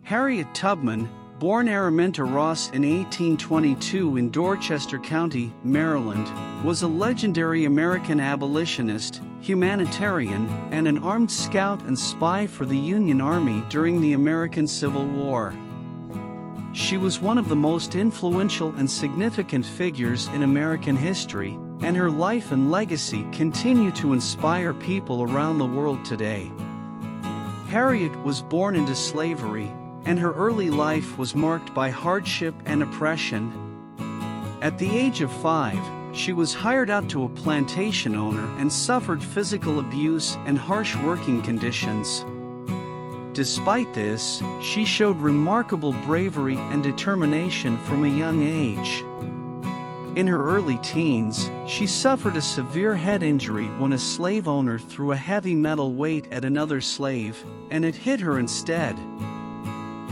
Harriet Tubman, born Araminta Ross in 1822 in Dorchester County, Maryland, was a legendary American abolitionist, humanitarian, and an armed scout and spy for the Union Army during the American Civil War. She was one of the most influential and significant figures in American history, and her life and legacy continue to inspire people around the world today. Harriet was born into slavery, and her early life was marked by hardship and oppression. At the age of 5, she was hired out to a plantation owner and suffered physical abuse and harsh working conditions. Despite this, she showed remarkable bravery and determination from a young age. In her early teens, she suffered a severe head injury when a slave owner threw a heavy metal weight at another slave, and it hit her instead.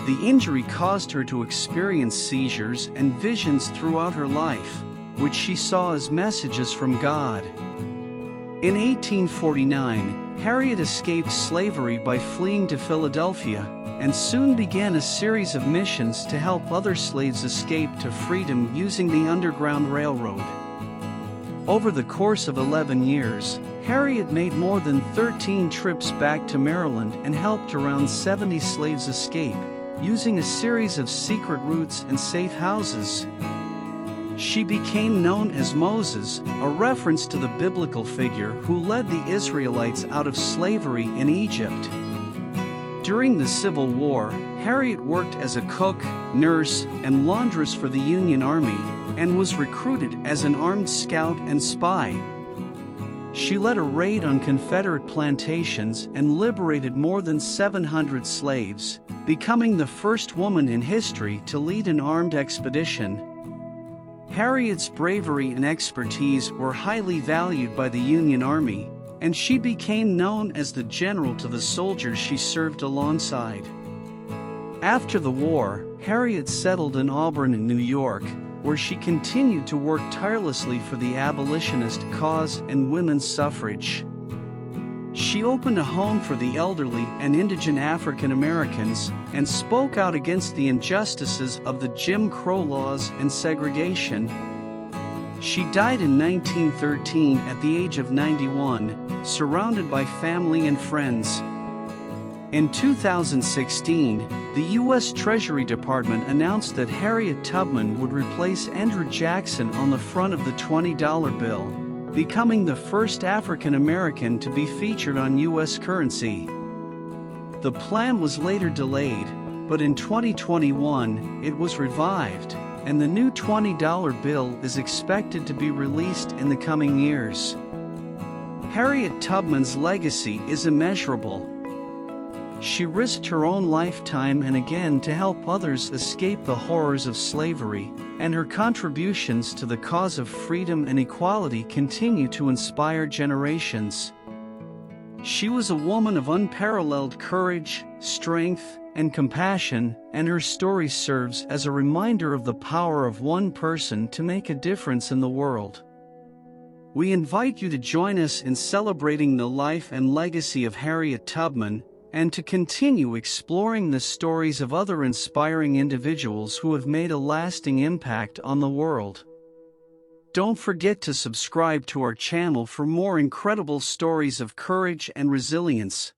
The injury caused her to experience seizures and visions throughout her life, which she saw as messages from God. In 1849, Harriet escaped slavery by fleeing to Philadelphia, and soon began a series of missions to help other slaves escape to freedom using the Underground Railroad. Over the course of 11 years, Harriet made more than 13 trips back to Maryland and helped around 70 slaves escape, using a series of secret routes and safe houses. She became known as Moses, a reference to the biblical figure who led the Israelites out of slavery in Egypt. During the Civil War, Harriet worked as a cook, nurse, and laundress for the Union Army, and was recruited as an armed scout and spy. She led a raid on Confederate plantations and liberated more than 700 slaves, becoming the first woman in history to lead an armed expedition. Harriet's bravery and expertise were highly valued by the Union Army, and she became known as the general to the soldiers she served alongside. After the war, Harriet settled in Auburn, New York, where she continued to work tirelessly for the abolitionist cause and women's suffrage. She opened a home for the elderly and indigent African Americans, and spoke out against the injustices of the Jim Crow laws and segregation. She died in 1913 at the age of 91, surrounded by family and friends. In 2016, the U.S. Treasury Department announced that Harriet Tubman would replace Andrew Jackson on the front of the $20 bill, becoming the first African American to be featured on U.S. currency. The plan was later delayed, but in 2021, it was revived, and the new $20 bill is expected to be released in the coming years. Harriet Tubman's legacy is immeasurable. She risked her own life time and again to help others escape the horrors of slavery, and her contributions to the cause of freedom and equality continue to inspire generations. She was a woman of unparalleled courage, strength, and compassion, and her story serves as a reminder of the power of one person to make a difference in the world. We invite you to join us in celebrating the life and legacy of Harriet Tubman, and to continue exploring the stories of other inspiring individuals who have made a lasting impact on the world. Don't forget to subscribe to our channel for more incredible stories of courage and resilience.